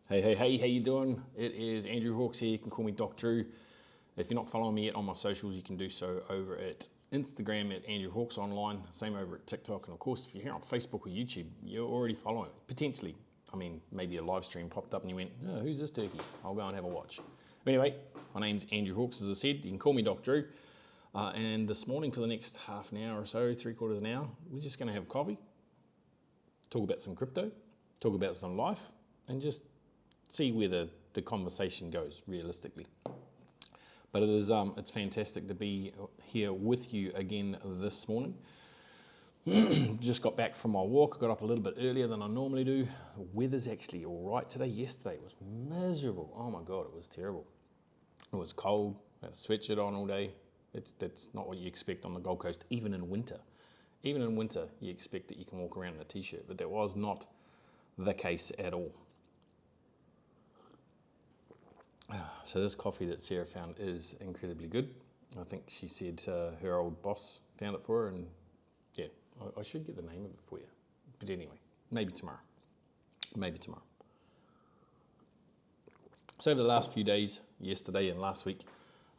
Hey, how you doing? It is Andrew Hawks here. You can call me Doc Drew. If you're not following me yet on my socials, you can do so over at Instagram at Andrew Hawks Online, same over at TikTok, and of course, if you're here on Facebook or YouTube, you're already following, potentially. I mean, maybe a live stream popped up and you went, oh, who's this turkey? I'll go and have a watch. But anyway, my name's Andrew Hawks, as I said. You can call me Doc Drew. And this morning for the next half an hour or so, 3/4 an hour, we're just gonna have coffee, talk about some crypto, talk about some life, and just see where the conversation goes realistically. But it is it's fantastic to be here with you again this morning. Just got back from my walk. I got up a little bit earlier than I normally do. The weather's actually all right today. Yesterday it was miserable. Oh my God, it was terrible. It was cold. I had a sweatshirt on all day. That's not what you expect on the Gold Coast, even in winter. Even in winter, you expect that you can walk around in a t-shirt, but that was not the case at all. So this coffee that Sarah found is incredibly good. I think she said her old boss found it for her, and yeah, I should get the name of it for you. But anyway, maybe tomorrow. Maybe tomorrow. So over the last few days, yesterday and last week,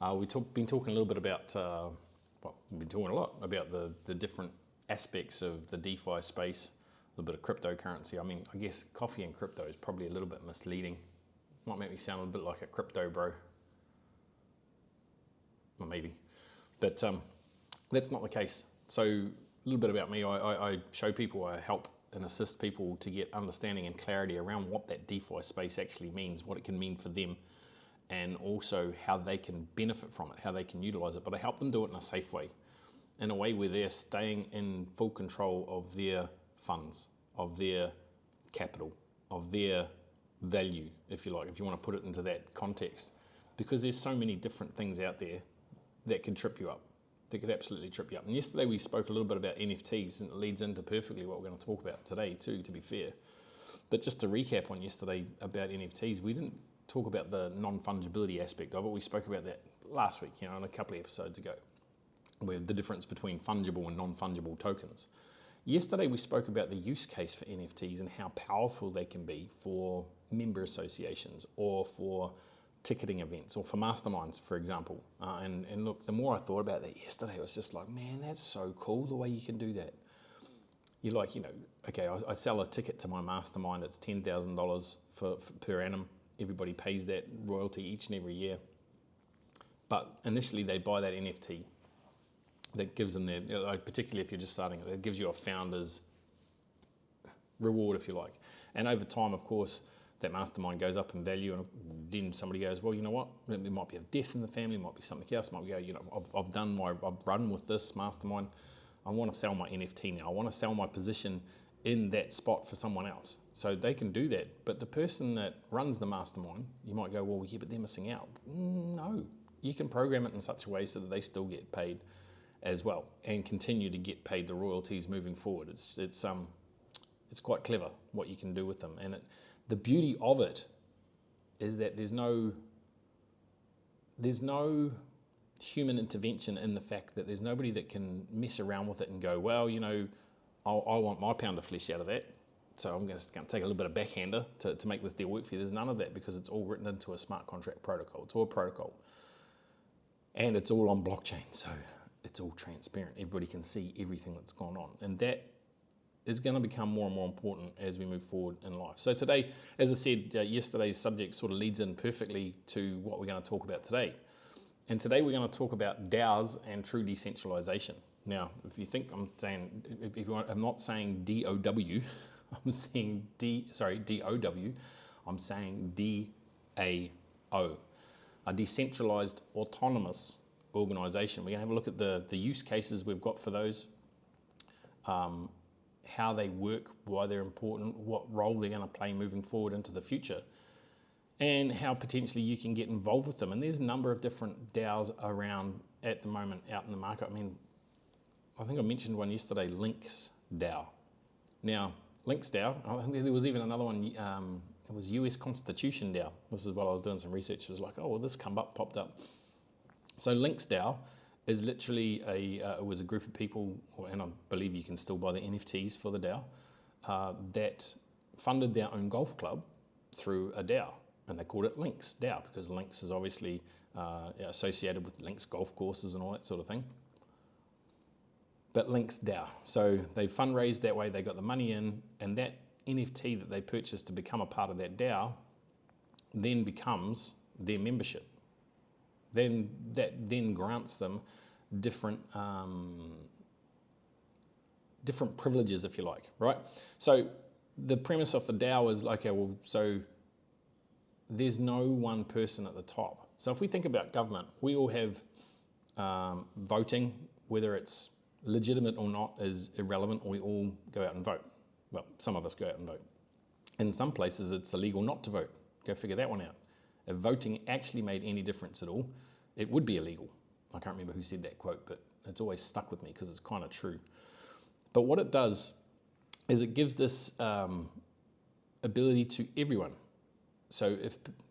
we've been talking a little bit about, we've been talking a lot about the different aspects of the DeFi space, a little bit of cryptocurrency. I mean, I guess coffee and crypto is probably a little bit misleading. Might make me sound a bit like a crypto bro. Well, maybe. But that's not the case. So a little bit about me. I show people, I help and assist people to get understanding and clarity around what that DeFi space actually means, what it can mean for them, and also how they can benefit from it, how they can utilize it. But I help them do it in a safe way, in a way where they're staying in full control of their funds, of their capital, of their value, if you like, if you want to put it into that context, because there's so many different things out there that could trip you up, that could absolutely trip you up. And yesterday we spoke a little bit about NFTs, and it leads into perfectly what we're going to talk about today too, to be fair. But just to recap on yesterday about NFTs, we didn't talk about the non-fungibility aspect of it. We spoke about that last week, in a couple of episodes ago, where the difference between fungible and non-fungible tokens. Yesterday we spoke about the use case for NFTs and how powerful they can be for member associations or for ticketing events or for masterminds, for example. And look, the more I thought about that yesterday, I was just like, man, that's so cool the way you can do that. You're like, okay, I sell a ticket to my mastermind, it's $10,000 per annum. Everybody pays that royalty each and every year. But initially they buy that NFT. That gives them their, particularly if you're just starting, it gives you a founder's reward, if you like. And over time, of course, that mastermind goes up in value, and then somebody goes, well, you know what? It might be a death in the family, it might be something else. It might be, I've run with this mastermind. I want to sell my NFT now. I want to sell my position in that spot for someone else. So they can do that. But the person that runs the mastermind, you might go, well, yeah, but they're missing out. No, you can program it in such a way so that they still get paid as well and continue to get paid the royalties moving forward. It's quite clever what you can do with them, and the beauty of it is that there's no human intervention in the fact that there's nobody that can mess around with it and go, well, I want my pound of flesh out of that, so I'm going to take a little bit of backhander to make this deal work for you. There's none of that, because it's all written into a smart contract protocol. It's all a protocol, and it's all on blockchain, so it's all transparent. Everybody can see everything that's gone on, and that is going to become more and more important as we move forward in life. So today, as I said, yesterday's subject sort of leads in perfectly to what we're going to talk about today. And today we're going to talk about DAOs and true decentralization. Now, if you think I'm saying, I'm not saying DOW, I'm saying DOW, I'm saying DAO, a Decentralized Autonomous Organization. We're going to have a look at the use cases we've got for those, how they work, why they're important, what role they're going to play moving forward into the future, and how potentially you can get involved with them. And there's a number of different DAOs around at the moment out in the market. I mean, I think I mentioned one yesterday, Lynx DAO. Now, Lynx DAO, I think there was even another one, it was US Constitution DAO. This is while I was doing some research. It was like, oh, well, this popped up. So Lynx DAO is literally it was a group of people, and I believe you can still buy the NFTs for the DAO, that funded their own golf club through a DAO, and they called it Links DAO because Links is obviously associated with Links golf courses and all that sort of thing. But Links DAO. So they fundraised that way, they got the money in, and that NFT that they purchased to become a part of that DAO then becomes their membership. Then that then grants them different different privileges, if you like, right? So the premise of the DAO is like, okay, well, so there's no one person at the top. So if we think about government, we all have voting, whether it's legitimate or not is irrelevant. We all go out and vote. Well, some of us go out and vote. In some places, it's illegal not to vote. Go figure that one out. If voting actually made any difference at all, it would be illegal. I can't remember who said that quote, but it's always stuck with me because it's kind of true. But what it does is it gives this ability to everyone. So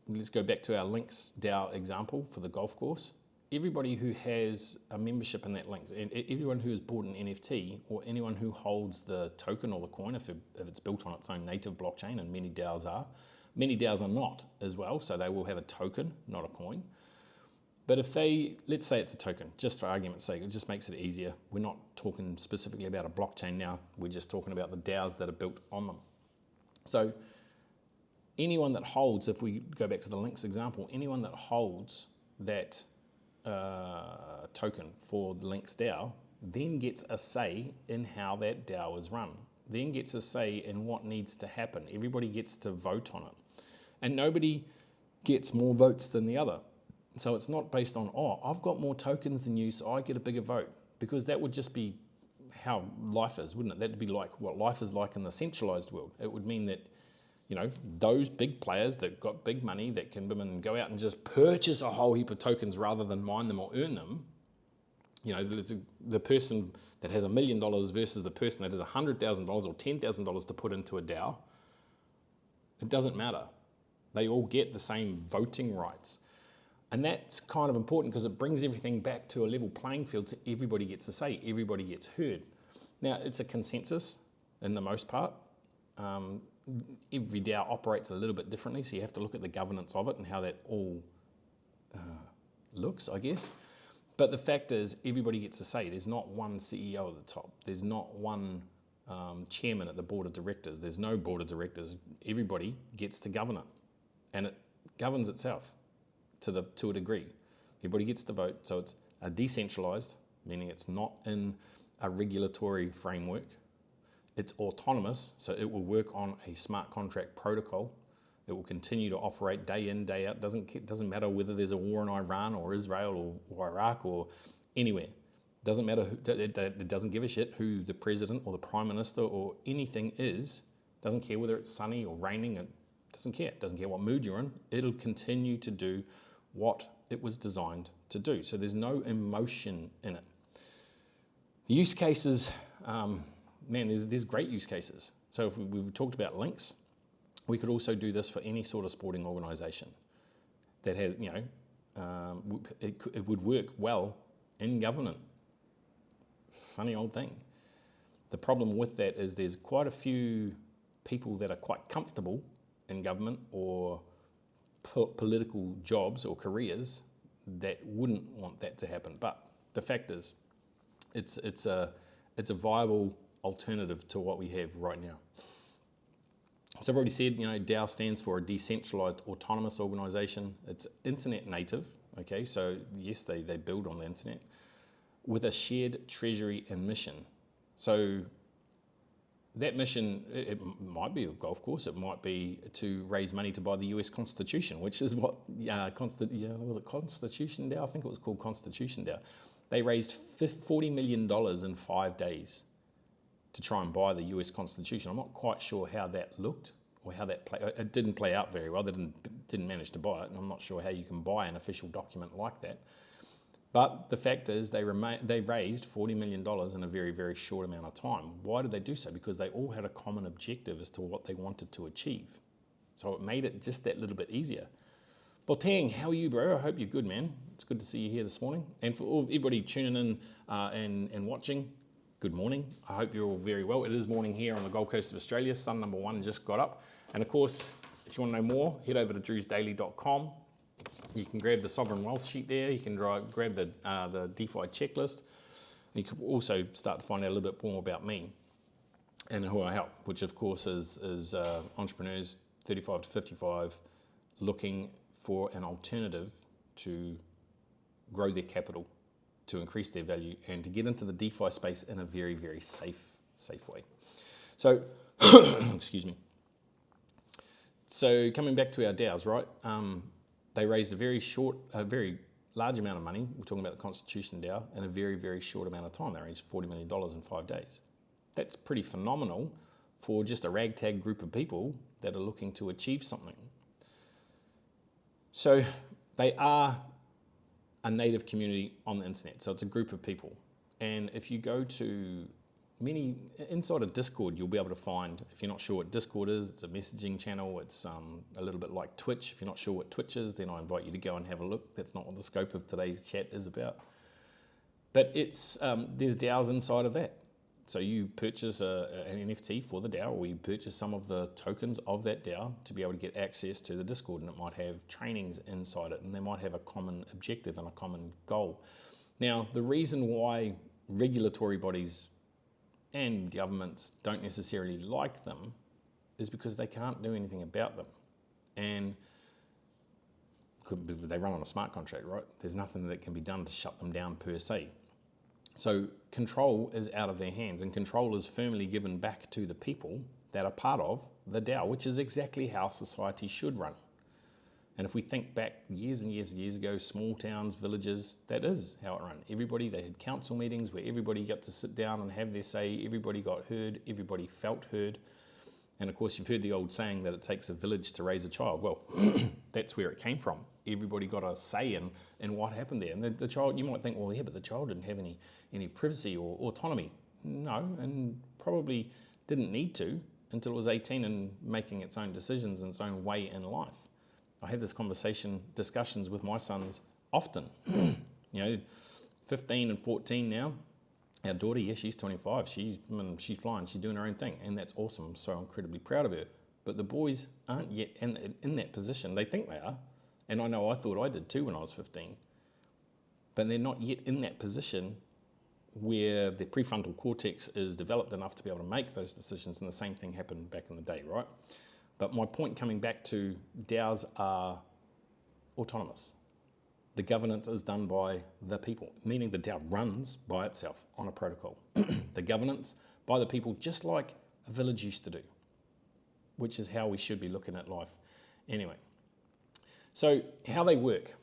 let's go back to our Links DAO example for the golf course. Everybody who has a membership in that Links, and everyone who has bought an NFT, or anyone who holds the token or the coin, if it's built on its own native blockchain, and many DAOs are not as well, so they will have a token, not a coin. But if let's say it's a token, just for argument's sake, it just makes it easier. We're not talking specifically about a blockchain now, we're just talking about the DAOs that are built on them. So anyone that holds, if we go back to the Links example, anyone that holds that token for the Links DAO then gets a say in how that DAO is run, then gets a say in what needs to happen. Everybody gets to vote on it. And nobody gets more votes than the other. So it's not based on, oh, I've got more tokens than you, so I get a bigger vote. Because that would just be how life is, wouldn't it? That'd be like what life is like in the centralized world. It would mean that, you know, those big players that got big money that can go out and just purchase a whole heap of tokens rather than mine them or earn them. You know, the person that has $1 million versus the person that has $100,000 or $10,000 to put into a DAO. It doesn't matter. They all get the same voting rights. And that's kind of important because it brings everything back to a level playing field so everybody gets a say, everybody gets heard. Now, it's a consensus in the most part. Every DAO operates a little bit differently, so you have to look at the governance of it and how that all looks, I guess. But the fact is, everybody gets a say. There's not one CEO at the top. There's not one chairman at the board of directors. There's no board of directors. Everybody gets to govern it, and it governs itself to a degree. Everybody gets to vote, so it's a decentralized, meaning it's not in a regulatory framework. It's autonomous, so it will work on a smart contract protocol. It will continue to operate day in, day out. Doesn't matter whether there's a war in Iran or Israel or Iraq or anywhere. Doesn't matter. It doesn't give a shit who the president or the prime minister or anything is. Doesn't care whether it's sunny or raining. It doesn't care. It doesn't care what mood you're in. It'll continue to do what it was designed to do. So there's no emotion in it. The use cases, man, there's great use cases. So if we've talked about Links, we could also do this for any sort of sporting organisation that has, you know, it would work well in government. Funny old thing. The problem with that is there's quite a few people that are quite comfortable in government or political jobs or careers that wouldn't want that to happen. But the fact is, it's a viable alternative to what we have right now. So I've already said, you know, DAO stands for a Decentralized Autonomous Organization. It's internet native, okay? So yes, they build on the internet with a shared treasury and mission. So that mission, it might be a golf course, it might be to raise money to buy the US Constitution, which is what, was it Constitution DAO? I think it was called Constitution DAO. They raised $40 million in 5 days to try and buy the US Constitution. I'm not quite sure how that looked or how that played. It didn't play out very well. They didn't manage to buy it, and I'm not sure how you can buy an official document like that. But the fact is, they raised $40 million in a very, very short amount of time. Why did they do so? Because they all had a common objective as to what they wanted to achieve. So it made it just that little bit easier. Botang, how are you, bro? I hope you're good, man. It's good to see you here this morning. And for everybody tuning in and watching, good morning. I hope you're all very well. It is morning here on the Gold Coast of Australia. Sun number 1 just got up. And of course, If you want to know more, head over to drewsdaily.com. You can grab the sovereign wealth sheet there. You can grab the DeFi checklist. You can also start to find out a little bit more about me and who I help, which of course is entrepreneurs 35 to 55 looking for an alternative to grow their capital, to increase their value, and to get into the DeFi space in a very, very safe way. So, excuse me. So coming back to our DAOs, right? They raised a very large amount of money. We're talking about the Constitution DAO in a very, very short amount of time. They raised $40 million in 5 days. That's pretty phenomenal for just a ragtag group of people that are looking to achieve something. So they are a native community on the internet. So it's a group of people. And if you go to inside of Discord, you'll be able to find, if you're not sure what Discord is, it's a messaging channel. It's a little bit like Twitch. If you're not sure what Twitch is, then I invite you to go and have a look. That's not what the scope of today's chat is about. But it's there's DAOs inside of that. So you purchase an NFT for the DAO, or you purchase some of the tokens of that DAO to be able to get access to the Discord, and it might have trainings inside it, and they might have a common objective and a common goal. Now, the reason why regulatory bodies and governments don't necessarily like them is because they can't do anything about them. And they run on a smart contract, right? There's nothing that can be done to shut them down per se. So control is out of their hands, and control is firmly given back to the people that are part of the DAO, which is exactly how society should run. And if we think back years and years and years ago, small towns, villages, that is how it ran. They had council meetings where everybody got to sit down and have their say, everybody got heard, everybody felt heard. And of course, you've heard the old saying that it takes a village to raise a child. Well, that's where it came from. Everybody got a say in what happened there. And the child, you might think, well, yeah, but the child didn't have any privacy or autonomy. No, and probably didn't need to until it was 18 and making its own decisions and its own way in life. I have this discussions with my sons often. 15 and 14 now. Our daughter, yeah, she's 25. She's flying. She's doing her own thing, and that's awesome. I'm so incredibly proud of her. But the boys aren't yet in that position. They think they are, and I know I thought I did too when I was 15. But they're not yet in that position where their prefrontal cortex is developed enough to be able to make those decisions, and the same thing happened back in the day, right? But my point coming back to DAOs are autonomous. The governance is done by the people, meaning the DAO runs by itself on a protocol. The governance by the people, just like a village used to do, which is how we should be looking at life anyway. So how they work,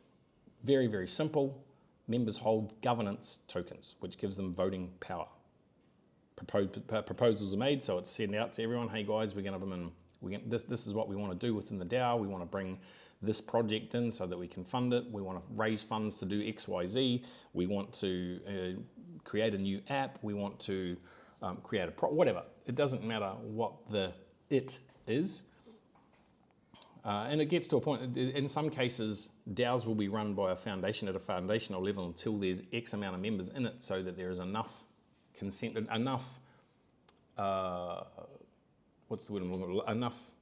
very, very simple. Members hold governance tokens, which gives them voting power. Proposals are made, so it's sent out to everyone, hey guys, we're going to this is what we want to do within the DAO. We want to bring this project in so that we can fund it. We want to raise funds to do X, Y, Z. We want to create a new app. We want to create whatever. It doesn't matter what it is. And it gets to a point, in some cases, DAOs will be run by a foundation at a foundational level until there's X amount of members in it so that there is enough consent, enough enough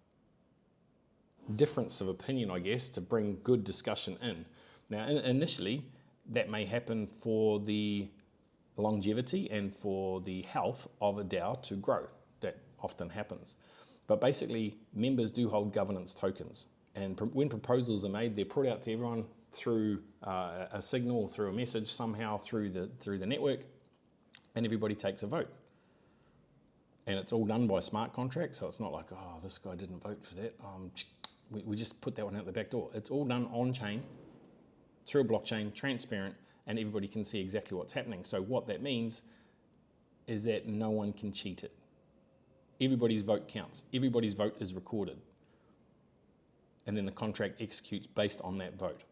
difference of opinion, I guess, to bring good discussion in. Now, initially, that may happen for the longevity and for the health of a DAO to grow. That often happens. But basically, members do hold governance tokens. And when proposals are made, they're put out to everyone through a signal, through a message, somehow through the network, and everybody takes a vote. And it's all done by smart contract, so it's not like, oh, this guy didn't vote for that. We just put that one out the back door. It's all done on-chain, through a blockchain, transparent, and everybody can see exactly what's happening. So what that means is that no one can cheat it. Everybody's vote counts. Everybody's vote is recorded. And then the contract executes based on that vote.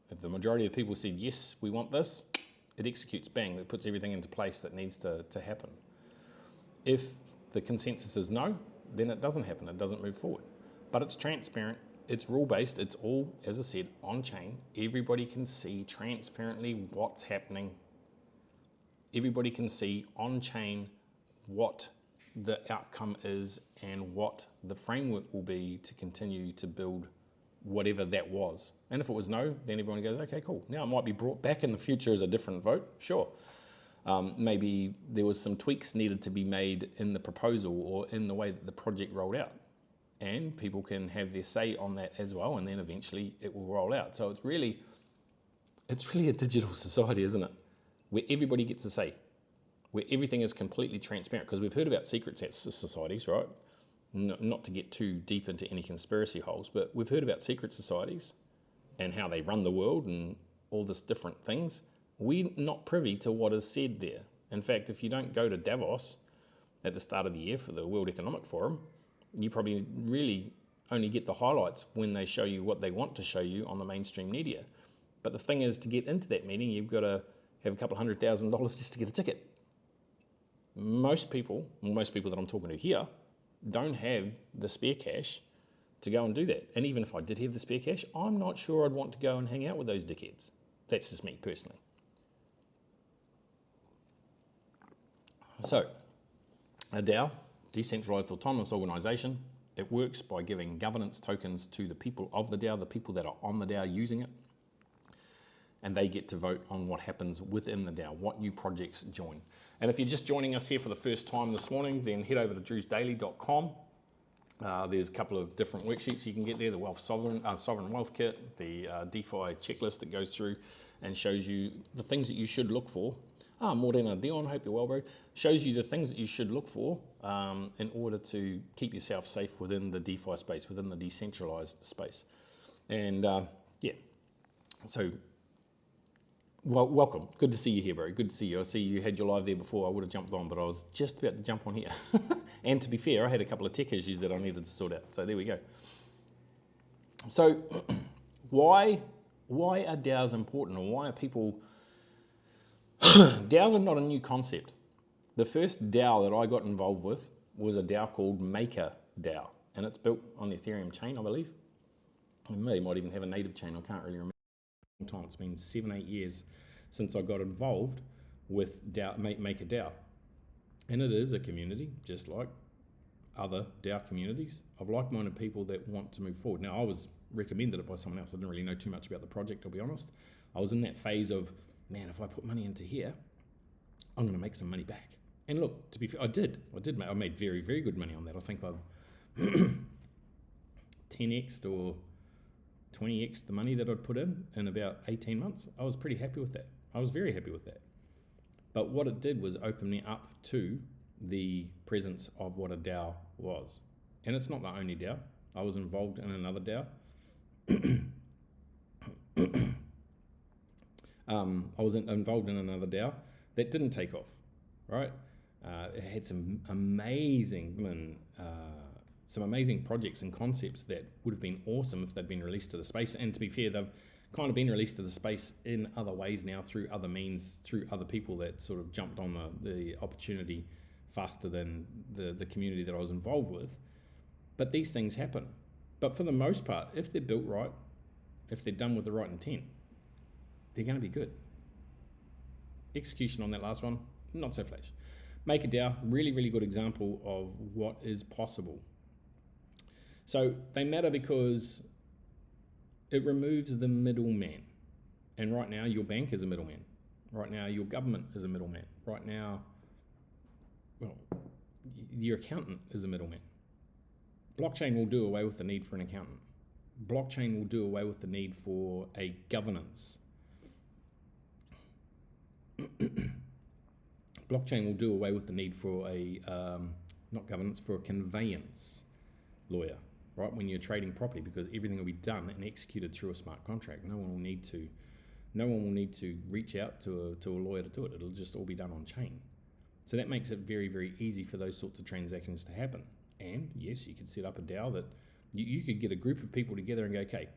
If the majority of people said, yes, we want this, it executes, bang, it puts everything into place that needs to happen. If the consensus is no, then it doesn't happen, it doesn't move forward. But it's transparent, it's rule-based, it's all, as I said, on-chain. Everybody can see transparently what's happening. Everybody can see on-chain what the outcome is and what the framework will be to continue to build whatever that was. And if it was no, then everyone goes, okay, cool. Now it might be brought back in the future as a different vote, sure. Maybe there was some tweaks needed to be made in the proposal or in the way that the project rolled out. And people can have their say on that as well, and then eventually it will roll out. So it's really a digital society, isn't it? Where everybody gets a say, where everything is completely transparent. Because we've heard about secret societies, right? Not to get too deep into any conspiracy holes, but we've heard about secret societies and how they run the world and all this different things. We're not privy to what is said there. In fact, if you don't go to Davos at the start of the year for the World Economic Forum, you probably really only get the highlights when they show you what they want to show you on the mainstream media. But the thing is, to get into that meeting, you've got to have a couple of $100,000 just to get a ticket. Most people that I'm talking to here, don't have the spare cash to go and do that. And even if I did have the spare cash, I'm not sure I'd want to go and hang out with those dickheads. That's just me personally. So, a DAO, Decentralized Autonomous Organization, it works by giving governance tokens to the people of the DAO, the people that are on the DAO using it, and they get to vote on what happens within the DAO, what new projects join. And if you're just joining us here for the first time this morning, then head over to drewsdaily.com. There's a couple of different worksheets you can get there, the Sovereign Wealth Kit, the DeFi checklist that goes through and shows you the things that you should look for. Morena Dion, hope you're well, bro. Shows you the things that you should look for in order to keep yourself safe within the DeFi space, within the decentralized space. And yeah, so welcome. Good to see you here, bro. Good to see you. I see you had your live there before. I would have jumped on, but I was just about to jump on here. And to be fair, I had a couple of tech issues that I needed to sort out. So there we go. So why are DAOs important, or why are people... DAOs are not a new concept. The first DAO that I got involved with was a DAO called MakerDAO, and it's built on the Ethereum chain, I believe. And they might even have a native chain, I can't really remember. Time. It's been 7-8 years since I got involved with MakerDAO, and it is a community just like other DAO communities of like-minded people that want to move forward. Now, I was recommended it by someone else. I didn't really know too much about the project, I'll be honest. I was in that phase of, man, if I put money into here, I'm going to make some money back. And look, to be fair, I made very, very good money on that. I think I've 10x'd or 20x the money that I'd put in about 18 months. I was pretty happy with that. I was very happy with that. But what it did was open me up to the presence of what a DAO was. And it's not the only DAO. I was involved in another DAO. I was involved in another DAO that didn't take off, right? It had some amazing projects and concepts that would have been awesome if they'd been released to the space. And to be fair, they've kind of been released to the space in other ways now, through other means, through other people that sort of jumped on the opportunity faster than the community that I was involved with. But these things happen. But for the most part, if they're built right, if they're done with the right intent, they're going to be good. Execution on that last one, not so flash. MakerDAO, really, really good example of what is possible. So they matter because it removes the middleman. And right now, your bank is a middleman. Right now, your government is a middleman. Right now, well, your accountant is a middleman. Blockchain will do away with the need for an accountant. Blockchain will do away with the need for a governance. Blockchain will do away with the need for a, not governance, for a conveyance lawyer, right? When you're trading property, because everything will be done and executed through a smart contract. No one will need to reach out to a lawyer to do it. It'll just all be done on chain. So that makes it very, very easy for those sorts of transactions to happen. And yes, you could set up a DAO that you could get a group of people together and go, okay,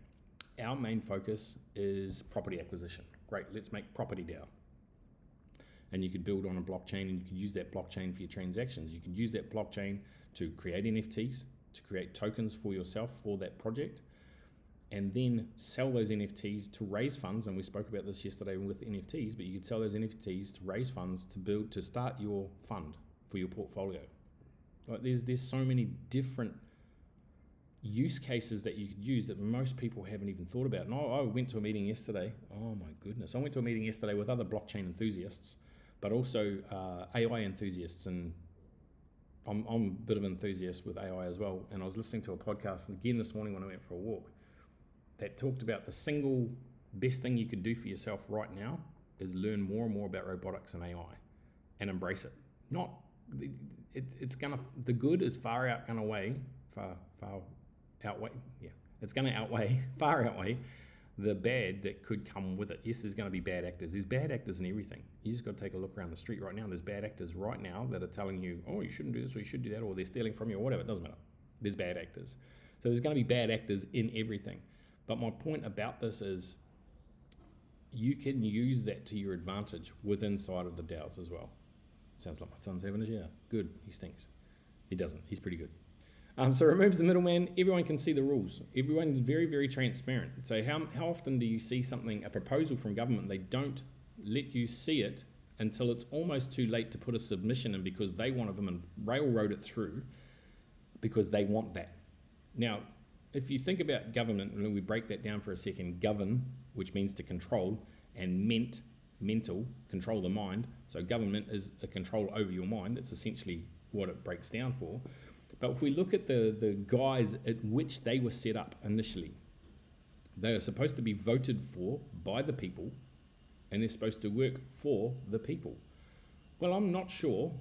our main focus is property acquisition. Great, let's make property DAO. And you could build on a blockchain, and you could use that blockchain for your transactions. You could use that blockchain to create NFTs, to create tokens for yourself for that project, and then sell those NFTs to raise funds. And we spoke about this yesterday with NFTs, but you could sell those NFTs to raise funds to start your fund for your portfolio. Like there's so many different use cases that you could use that most people haven't even thought about. And I went to a meeting yesterday. Oh my goodness. I went to a meeting yesterday with other blockchain enthusiasts, but also AI enthusiasts. And I'm a bit of an enthusiast with AI as well. And I was listening to a podcast again this morning when I went for a walk that talked about the single best thing you could do for yourself right now is learn more and more about robotics and AI and embrace it. It's gonna, the good is far outweigh the bad that could come with it. Yes, there's going to be bad actors. There's bad actors in everything. You just got to take a look around the street right now. There's bad actors right now that are telling you, oh, you shouldn't do this or you should do that, or they're stealing from you or whatever. It doesn't matter. There's bad actors. So there's going to be bad actors in everything. But my point about this is you can use that to your advantage within inside of the DAOs as well. Sounds like my son's having a shower. Good. He stinks. He doesn't. He's pretty good. So it removes the middleman. Everyone can see the rules. Everyone's very, very transparent. So how often do you see something, a proposal from government, they don't let you see it until it's almost too late to put a submission in because they want them and railroad it through because they want that. Now, if you think about government, and we break that down for a second, govern, which means to control, and mental, control the mind. So government is a control over your mind. That's essentially what it breaks down for. But if we look at the guise at which they were set up initially, they are supposed to be voted for by the people, and they're supposed to work for the people. Well, I'm not sure.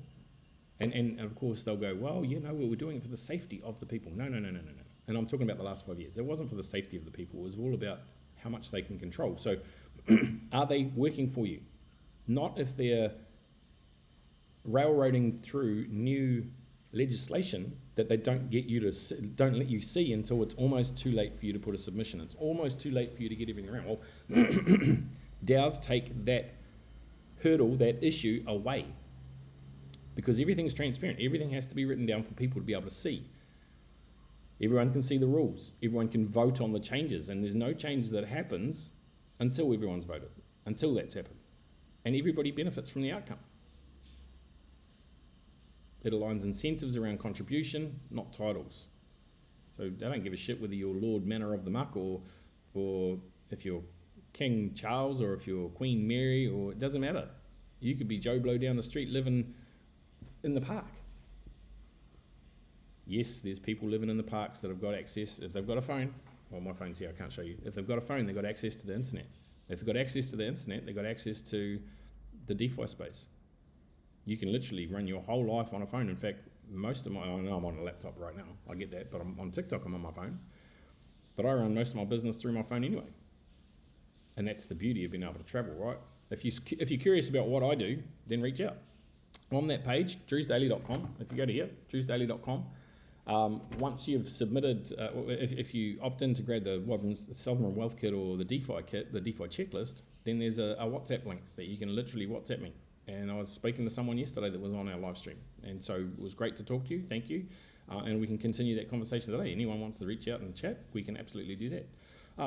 And of course, they'll go, well, you know, we were doing it for the safety of the people. No. And I'm talking about the last 5 years. It wasn't for the safety of the people. It was all about how much they can control. So are they working for you? Not if they're railroading through new legislation that they don't let you see until it's almost too late for you to put a submission. It's almost too late for you to get everything around. Well, DAOs take that hurdle, that issue away, because everything's transparent. Everything has to be written down for people to be able to see. Everyone can see the rules. Everyone can vote on the changes, and there's no change that happens until everyone's voted, until that's happened. And everybody benefits from the outcome. It aligns incentives around contribution, not titles. So they don't give a shit whether you're Lord Manor of the Muck or if you're King Charles or if you're Queen Mary, or it doesn't matter. You could be Joe Blow down the street living in the park. Yes, there's people living in the parks that have got access, if they've got a phone. Well, my phone's here, I can't show you. If they've got a phone, they've got access to the internet. If they've got access to the internet, they've got access to the DeFi space. You can literally run your whole life on a phone. In fact, I know I'm on a laptop right now, I get that, but I'm on TikTok, I'm on my phone. But I run most of my business through my phone anyway. And that's the beauty of being able to travel, right? If you're curious about what I do, then reach out. On that page, drewsdaily.com, if you go to here, drewsdaily.com, once you've submitted, if you opt in to grab the Sovereign Wealth Kit or the DeFi kit, the DeFi checklist, then there's a WhatsApp link that you can literally WhatsApp me. And I was speaking to someone yesterday that was on our live stream. And so it was great to talk to you. Thank you. And we can continue that conversation today. Anyone wants to reach out and chat, we can absolutely do that.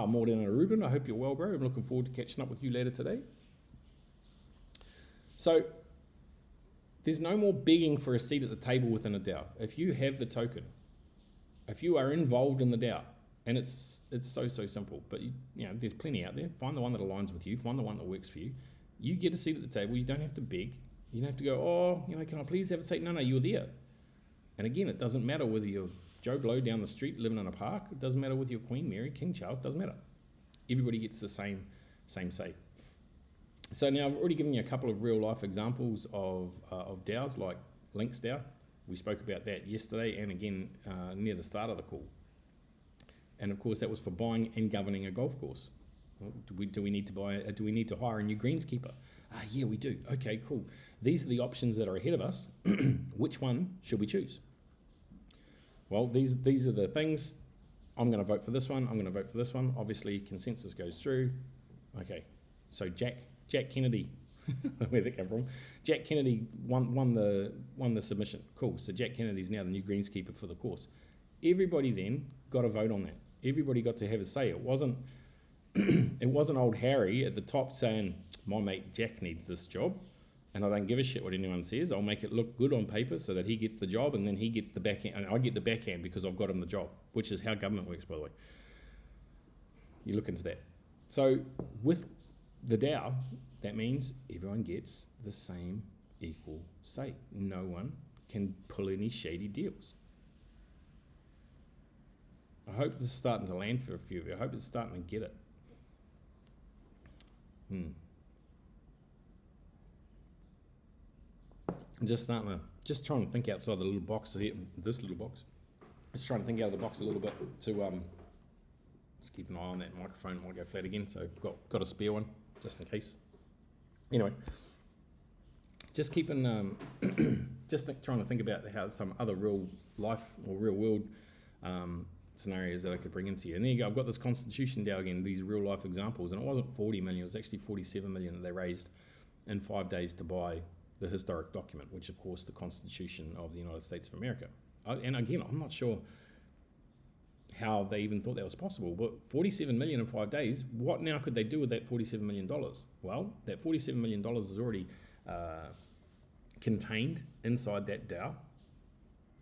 Morgan and Ruben, I hope you're well, bro. I'm looking forward to catching up with you later today. So there's no more begging for a seat at the table within a DAO. If you have the token, if you are involved in the DAO, and it's so simple, but you know there's plenty out there. Find the one that aligns with you. Find the one that works for you. You get a seat at the table. You don't have to beg. You don't have to go, oh, you know, can I please have a seat? No, you're there. And again, it doesn't matter whether you're Joe Blow down the street living in a park. It doesn't matter whether you're Queen Mary, King Charles. Doesn't matter. Everybody gets the same say. So now I've already given you a couple of real life examples of DAOs like Links DAO. We spoke about that yesterday and again near the start of the call. And of course that was for buying and governing a golf course. Well, do we need to hire a new greenskeeper? Yeah, we do. Okay, cool. These are the options that are ahead of us. Which one should we choose? Well, these are the things. I'm going to vote for this one. I'm going to vote for this one. Obviously, consensus goes through. Okay, so Jack Kennedy, where'd that come from? Jack Kennedy won the submission. Cool. So Jack Kennedy's now the new greenskeeper for the course. Everybody then got a vote on that. Everybody got to have a say. It wasn't old Harry at the top saying, my mate Jack needs this job. and I don't give a shit what anyone says. I'll make it look good on paper so that he gets the job, and then he gets the backhand, and I get the backhand because I've got him the job, which is how government works, by the way. You look into that. So with the DAO, that means everyone gets the same equal say. No one can pull any shady deals. I hope this is starting to land for a few of you. I hope it's starting to get it. I'm just trying to think outside the little box here, this little box. Just trying to think out of the box a little bit to just keep an eye on that microphone. It might go flat again, so I've got a spare one just in case. Anyway, just keeping trying to think about how some other real life or real world scenarios that I could bring into you. And there you go. I've got this Constitution DAO again, these real life examples, and it wasn't 40 million, it was actually 47 million that they raised in 5 days to buy the historic document, which of course the Constitution of the United States of America. And again, I'm not sure how they even thought that was possible, but 47 million in 5 days, what now could they do with that $47 million? Well, that $47 million is already contained inside that DAO.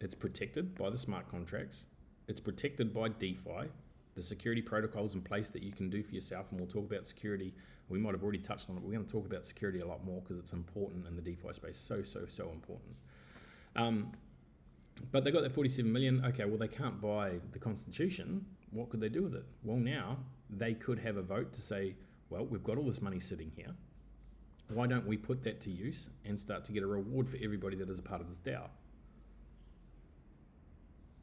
It's protected by the smart contracts. It's protected by DeFi, the security protocols in place that you can do for yourself, and we'll talk about security. We might have already touched on it, but we're going to talk about security a lot more because it's important in the DeFi space. So important. But they got that 47 million. Okay, well, they can't buy the Constitution. What could they do with it? Well, now they could have a vote to say, well, we've got all this money sitting here. Why don't we put that to use and start to get a reward for everybody that is a part of this DAO?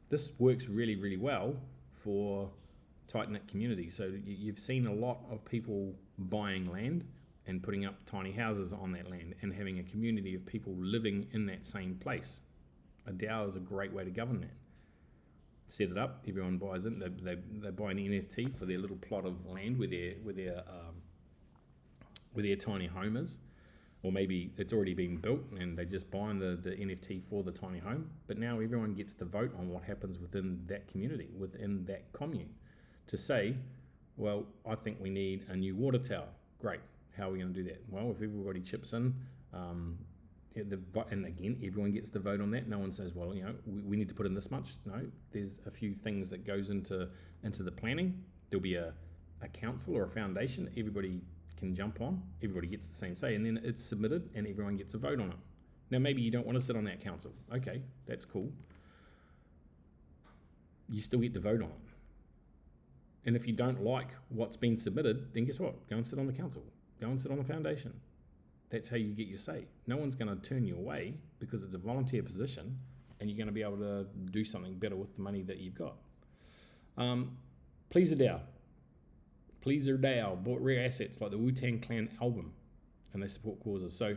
This works really, really well for tight-knit communities. So you've seen a lot of people buying land and putting up tiny houses on that land and having a community of people living in that same place. A DAO is a great way to govern that. Set it up, everyone buys it. They buy an NFT for their little plot of land where their tiny home is, or maybe it's already been built and they just buy the NFT for the tiny home. But now everyone gets to vote on what happens within that community, within that commune, to say, well, I think we need a new water tower. Great. How are we going to do that? Well, if everybody chips in, and again, everyone gets to vote on that. No one says, well, we need to put in this much. No, there's a few things that goes into the planning. There'll be a council or a foundation that everybody can jump on. Everybody gets the same say, and then it's submitted and everyone gets a vote on it. Now, maybe you don't want to sit on that council. Okay, that's cool. You still get to vote on it. And if you don't like what's been submitted, then guess what? Go and sit on the council. Go and sit on the foundation. That's how you get your say. No one's going to turn you away because it's a volunteer position and you're going to be able to do something better with the money that you've got. Pleaser DAO. Pleaser DAO bought rare assets like the Wu-Tang Clan album, and they support causes. So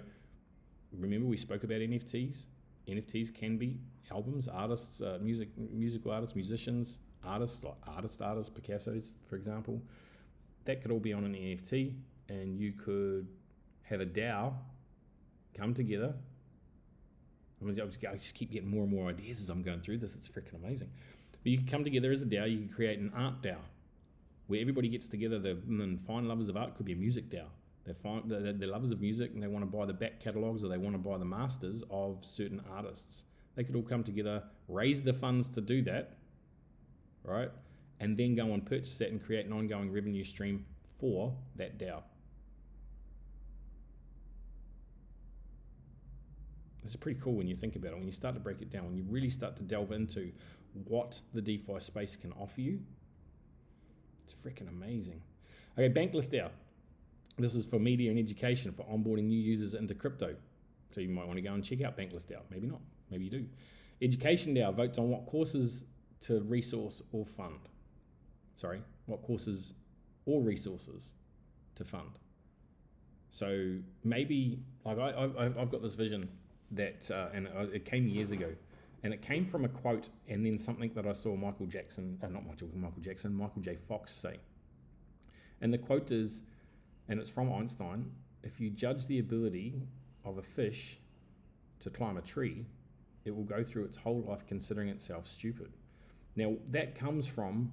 remember we spoke about NFTs. NFTs can be albums, artists, musical artists, musicians, artists like artists, Picasso's, for example. That could all be on an NFT, and you could have a DAO come together. I just keep getting more and more ideas as I'm going through this. It's freaking amazing. But you can come together as a DAO. You can create an art DAO where everybody gets together. And fine lovers of art. Could be a music DAO. They're lovers of music and they want to buy the back catalogs or they want to buy the masters of certain artists. They could all come together, raise the funds to do that, right? And then go and purchase that and create an ongoing revenue stream for that DAO. This is pretty cool when you think about it, when you start to break it down, when you really start to delve into what the DeFi space can offer you. It's freaking amazing. Okay, Bankless DAO. This is for media and education, for onboarding new users into crypto. So you might want to go and check out Bankless DAO. Maybe not, maybe you do. Education DAO votes on what courses to resource or fund. What courses or resources to fund. So maybe, like I've got this vision that, and it came years ago, and it came from a quote and then something that I saw Michael J. Fox say. And the quote is, and it's from Einstein, if you judge the ability of a fish to climb a tree, it will go through its whole life considering itself stupid. Now, that comes from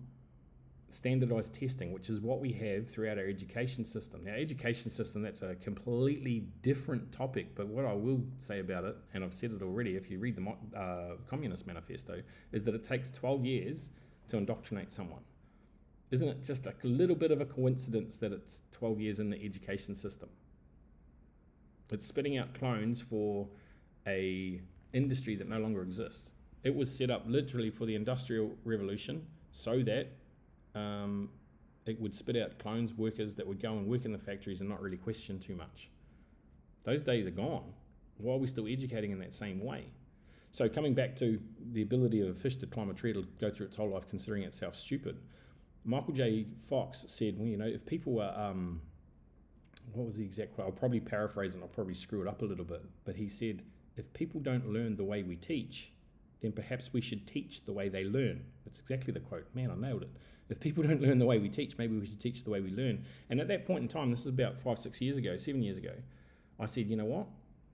standardized testing, which is what we have throughout our education system. Now, education system, that's a completely different topic, but what I will say about it, and I've said it already, if you read the Communist Manifesto, is that it takes 12 years to indoctrinate someone. Isn't it just a little bit of a coincidence that it's 12 years in the education system? It's spitting out clones for a industry that no longer exists. It was set up literally for the Industrial Revolution so that it would spit out clones, workers that would go and work in the factories and not really question too much. Those days are gone. Why are we still educating in that same way? So coming back to the ability of a fish to climb a tree to go through its whole life considering itself stupid, Michael J. Fox said, well, you know, if people were, what was the exact quote? I'll probably paraphrase and I'll probably screw it up a little bit, but he said, if people don't learn the way we teach, then perhaps we should teach the way they learn. That's exactly the quote. Man, I nailed it. If people don't learn the way we teach, maybe we should teach the way we learn. And at that point in time, this is about 5, 6 years ago, 7 years ago, I said, you know what?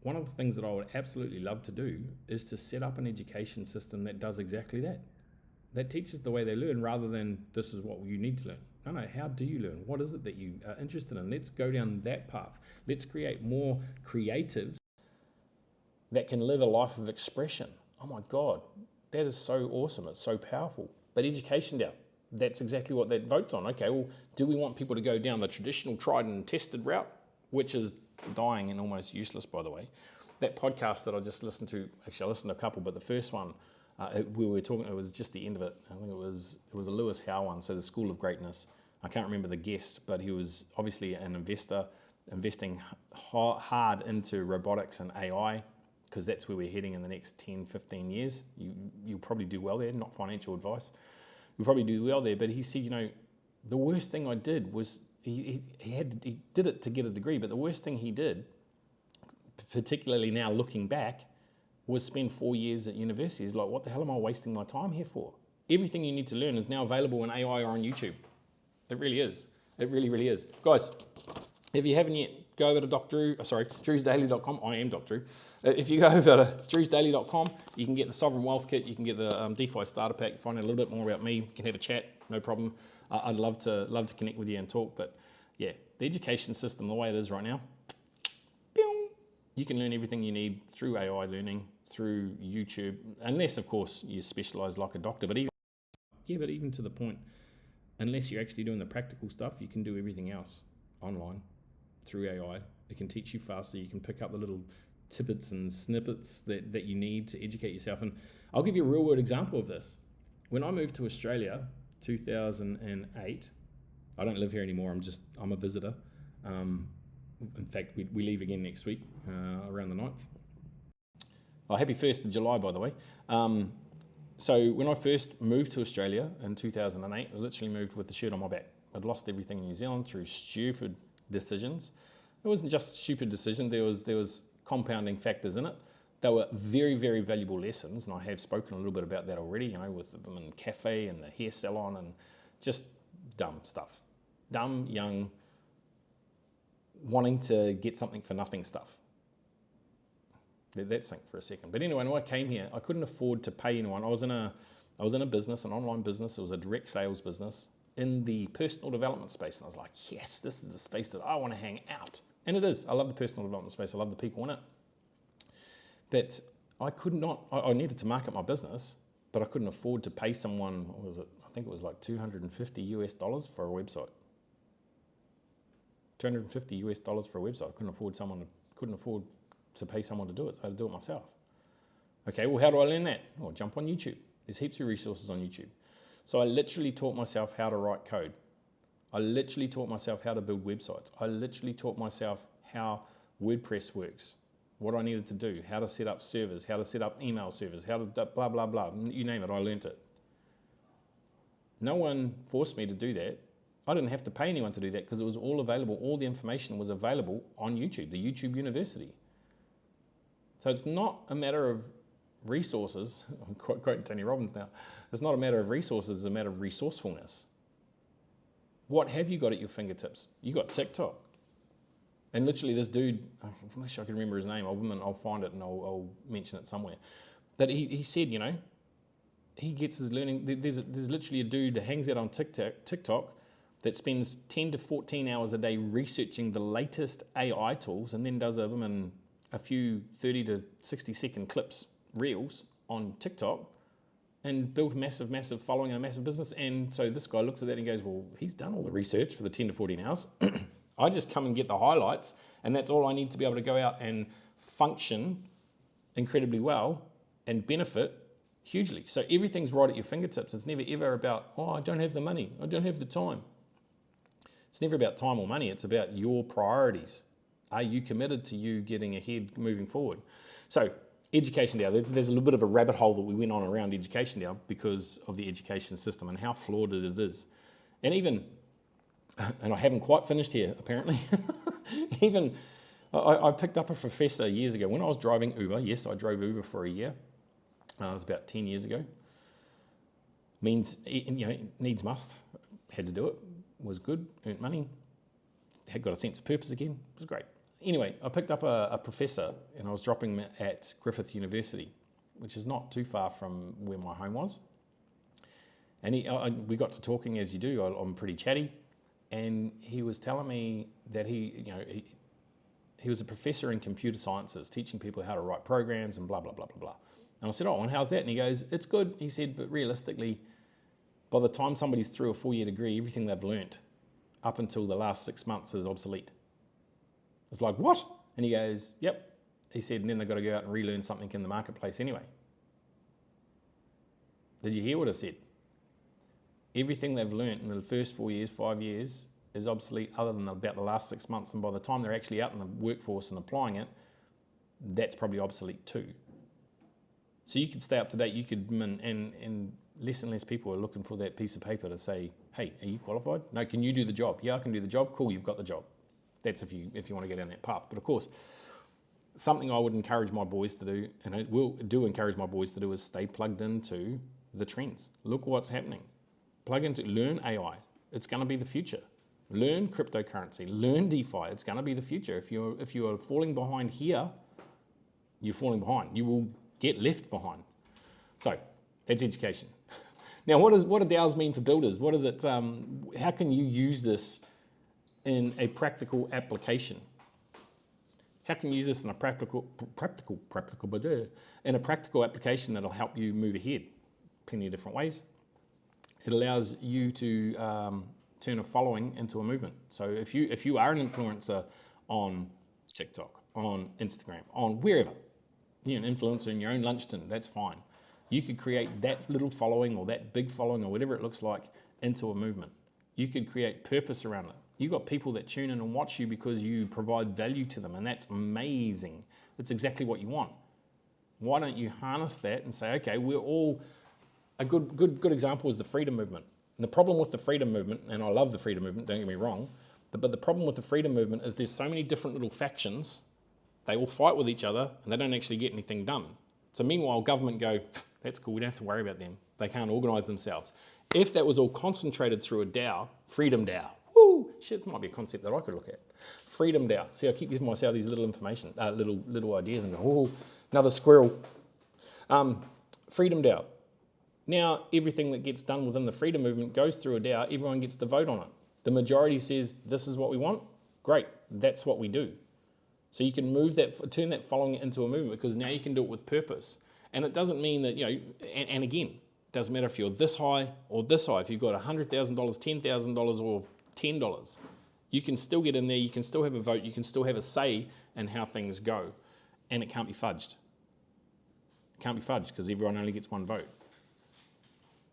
One of the things that I would absolutely love to do is to set up an education system that does exactly that. That teaches the way they learn rather than this is what you need to learn. No, how do you learn? What is it that you are interested in? Let's go down that path. Let's create more creatives that can live a life of expression. Oh my God, that is so awesome. It's so powerful. But education now, that's exactly what that votes on. Okay, well, do we want people to go down the traditional tried and tested route, which is dying and almost useless, by the way? That podcast that I just listened to, actually I listened to a couple, but the first one, we were talking, it was just the end of it. I think it was a Lewis Howe one, so the School of Greatness. I can't remember the guest, but he was obviously an investor, investing hard into robotics and AI, because that's where we're heading in the next 10, 15 years. You'll probably do well there, not financial advice. You'll probably do well there, but he said, you know, the worst thing I did was, he did it to get a degree, but the worst thing he did, particularly now looking back, was spend 4 years at university. He's like, what the hell am I wasting my time here for? Everything you need to learn is now available in AI or on YouTube. It really is. It really, really is. Guys, if you haven't yet, go over to drewsdaily.com. I am Doc Drew. If you go over to drewsdaily.com, you can get the Sovereign Wealth Kit, you can get the DeFi Starter Pack, find out a little bit more about me, you can have a chat, no problem. I'd love to connect with you and talk, but yeah, the education system, the way it is right now, you can learn everything you need through AI learning, through YouTube, unless of course you specialize like a doctor, but even to the point, unless you're actually doing the practical stuff, you can do everything else online through AI. It can teach you faster. You can pick up the little tidbits and snippets that you need to educate yourself. And I'll give you a real world example of this. When I moved to Australia, 2008, I don't live here anymore. I'm a visitor. In fact, we leave again next week, around the 9th. Oh, happy 1st of July, by the way. So when I first moved to Australia in 2008, I literally moved with the shirt on my back. I'd lost everything in New Zealand through stupid decisions. It wasn't just stupid decision, there was compounding factors in it. They were very, very valuable lessons, and I have spoken a little bit about that already, you know, with the women cafe and the hair salon and just dumb stuff. Dumb, young, wanting to get something for nothing stuff. Let that sink for a second. But anyway, when I came here, I couldn't afford to pay anyone. I was in a business, an online business. It was a direct sales business in the personal development space. And I was like, yes, this is the space that I want to hang out. And it is. I love the personal development space. I love the people in it. But I could not, I needed to market my business, but I couldn't afford to pay someone, what was it? I think it was like $250 for a website. $250 for a website. I couldn't afford to pay someone to do it, so I had to do it myself. Okay, well, how do I learn that? Well, jump on YouTube. There's heaps of resources on YouTube. So I literally taught myself how to write code. I literally taught myself how to build websites. I literally taught myself how WordPress works, what I needed to do, how to set up servers, how to set up email servers, how to blah, blah, blah. You name it, I learned it. No one forced me to do that. I didn't have to pay anyone to do that because it was all available. All the information was available on YouTube, the YouTube University. So it's not a matter of resources. I'm quoting Tony Robbins now. It's not a matter of resources, it's a matter of resourcefulness. What have you got at your fingertips? You got TikTok. And literally this dude, I wish I could remember his name. I'll find it and I'll mention it somewhere. But he said, you know, he gets his learning. There's literally a dude that hangs out on TikTok that spends 10 to 14 hours a day researching the latest AI tools and then does them in a few 30 to 60 second clips, reels on TikTok, and built a massive following and a massive business. And so this guy looks at that and goes, well, he's done all the research for the 10 to 14 hours. I just come and get the highlights, and that's all I need to be able to go out and function incredibly well and benefit hugely. So everything's right at your fingertips. It's never ever about, oh, I don't have the money, I don't have the time. It's never about time or money. It's about your priorities. Are you committed to you getting ahead, moving forward? So education DAO, there's a little bit of a rabbit hole that we went on around education DAO because of the education system and how flawed it is. And even, and I haven't quite finished here apparently, even I picked up a professor years ago when I was driving Uber. Yes, I drove Uber for a year. It was about 10 years ago. Needs must. Had to do it. Was good. Earned money. Had got a sense of purpose again. It was great. Anyway, I picked up a professor and I was dropping him at Griffith University, which is not too far from where my home was. And we got to talking as you do. I'm pretty chatty. And he was telling me that he was a professor in computer sciences, teaching people how to write programs and blah, blah, blah, blah, blah. And I said, oh, and how's that? And he goes, it's good. He said, but realistically, by the time somebody's through a 4-year degree, everything they've learnt up until the last 6 months is obsolete. It's like, what? And he goes, yep. He said, and then they've got to go out and relearn something in the marketplace anyway. Did you hear what I said? Everything they've learnt in the first 4 years, 5 years is obsolete other than about the last 6 months. And by the time they're actually out in the workforce and applying it, that's probably obsolete too. So you could stay up to date, you could, and less and less people are looking for that piece of paper to say, hey, are you qualified? No, can you do the job? Yeah, I can do the job. Cool, you've got the job. That's if you want to go down that path. But of course, something I would encourage my boys to do, and I do encourage my boys to do, is stay plugged into the trends. Look what's happening. Learn AI. It's going to be the future. Learn cryptocurrency. Learn DeFi. It's going to be the future. If you are falling behind here, you're falling behind. You will get left behind. So that's education. Now, what do DAOs mean for builders? What is it? How can you use this in a practical application? How can you use this in a practical application that'll help you move ahead? Plenty of different ways. It allows you to turn a following into a movement. So if you are an influencer on TikTok, on Instagram, on wherever, you're an influencer in your own lunch tin, that's fine. You could create that little following or that big following or whatever it looks like into a movement. You could create purpose around it. You've got people that tune in and watch you because you provide value to them, and that's amazing. That's exactly what you want. Why don't you harness that and say, okay, we're all, a good example is the freedom movement. And the problem with the freedom movement, and I love the freedom movement, don't get me wrong, but the problem with the freedom movement is there's so many different little factions, they all fight with each other and they don't actually get anything done. So meanwhile, government go, that's cool, we don't have to worry about them. They can't organise themselves. If that was all concentrated through a DAO, freedom DAO, woo, shit, this might be a concept that I could look at. Freedom DAO. See, I keep giving myself these little information, little ideas and go, oh, another squirrel. Freedom DAO. Now, everything that gets done within the freedom movement goes through a DAO, everyone gets to vote on it. The majority says, this is what we want, great, that's what we do. So you can turn that following into a movement because now you can do it with purpose. And it doesn't mean that, and again, it doesn't matter if you're this high or this high, if you've got $100,000, $10,000 or $10, you can still get in there, you can still have a vote, you can still have a say in how things go. And it can't be fudged. It can't be fudged because everyone only gets one vote.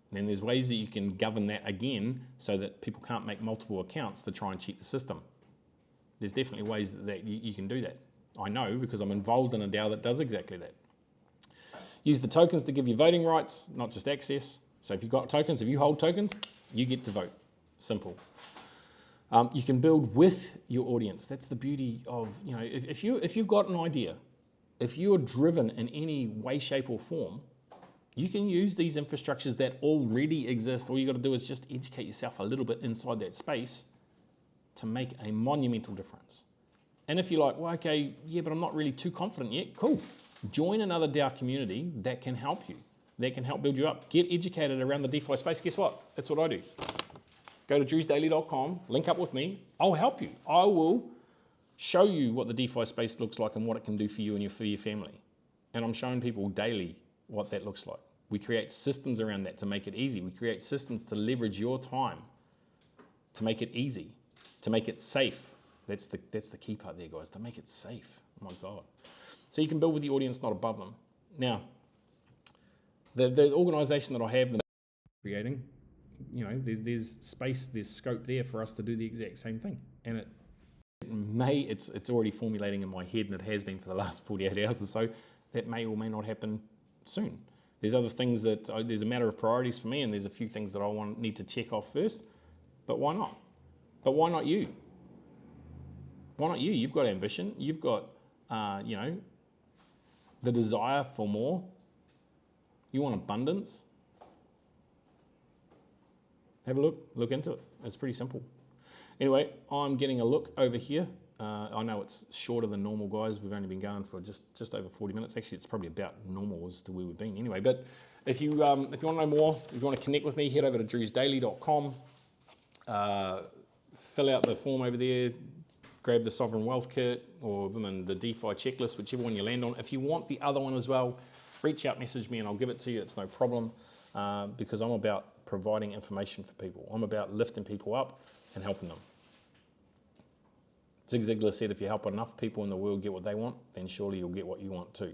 And then there's ways that you can govern that again so that people can't make multiple accounts to try and cheat the system. There's definitely ways that you can do that. I know because I'm involved in a DAO that does exactly that. Use the tokens to give you voting rights, not just access. So if you've got tokens, if you hold tokens, you get to vote. Simple. You can build with your audience. That's the beauty of, if you've got an idea, if you're driven in any way, shape or form, you can use these infrastructures that already exist. All you got to do is just educate yourself a little bit inside that space to make a monumental difference. And if you're like, well, okay, yeah, but I'm not really too confident yet, cool. Join another DAO community that can help you. that can help build you up. Get educated around the DeFi space. Guess what? That's what I do. Go to drewsdaily.com, link up with me. I'll help you. I will show you what the DeFi space looks like and what it can do for you and for your family. And I'm showing people daily what that looks like. We create systems around that to make it easy. We create systems to leverage your time, to make it easy, to make it safe. That's the key part there, guys, to make it safe. Oh my God. So you can build with the audience, not above them. Now, the organization that I have creating, you know, there's space, there's scope there for us to do the exact same thing. And it's already formulating in my head, and it has been for the last 48 hours or so. That may or may not happen soon. There's other things that, there's a matter of priorities for me, and there's a few things that I need to check off first, but why not? But why not you? Why not you? You've got ambition, you've got, you know, the desire for more, you want abundance. Have a look into it. It's pretty simple. Anyway, I'm getting a look over here. I know it's shorter than normal, guys. We've only been going for just over 40 minutes. Actually, it's probably about normal as to where we've been anyway. But if you want to know more, if you want to connect with me, head over to drewsdaily.com. Fill out the form over there. Grab the Sovereign Wealth Kit or the DeFi checklist, whichever one you land on. If you want the other one as well, reach out, message me, and I'll give it to you. It's no problem, because I'm about providing information for people. I'm about lifting people up and helping them. Zig Ziglar said, if you help enough people in the world get what they want, then surely you'll get what you want too.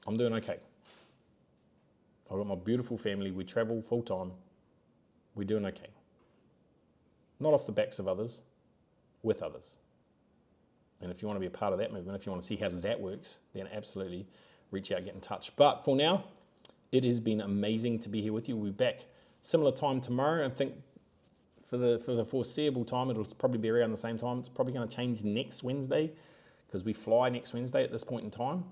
I'm doing okay. I've got my beautiful family. We travel full time. We're doing okay. Not off the backs of others, with others. And if you want to be a part of that movement, if you want to see how that works, then absolutely reach out, get in touch. But for now, it has been amazing to be here with you. We'll be back similar time tomorrow. I think for the foreseeable time, it'll probably be around the same time. It's probably going to change next Wednesday because we fly next Wednesday at this point in time.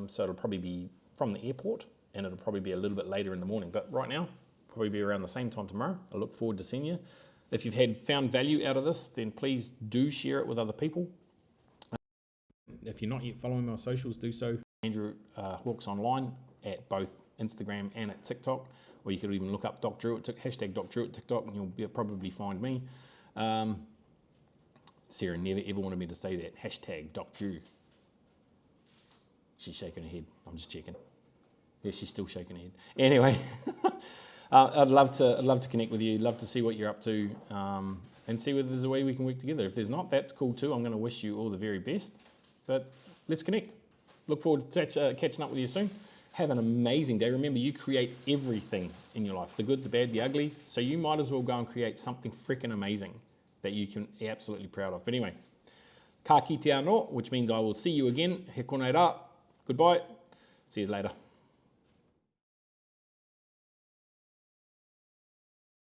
So it'll probably be from the airport, and it'll probably be a little bit later in the morning. But right now, probably be around the same time tomorrow. I look forward to seeing you. If you've found value out of this, then please do share it with other people. If you're not yet following my socials, do so. Andrew Hawks Online at both Instagram and at TikTok, or you could even look up Doc Drew at hashtag Doc Drew at TikTok, and you'll probably find me. Sarah never ever wanted me to say that, hashtag Doc Drew. She's shaking her head. I'm just checking. Yeah, she's still shaking her head. Anyway, I'd love to connect with you. Love to see what you're up to, and see whether there's a way we can work together. If there's not, that's cool too. I'm going to wish you all the very best. But let's connect. Look forward to catching up with you soon. Have an amazing day. Remember, you create everything in your life, the good, the bad, the ugly. So you might as well go and create something freaking amazing that you can be absolutely proud of. But anyway, ka kite anō, which means I will see you again. He konei rā. Goodbye. See you later.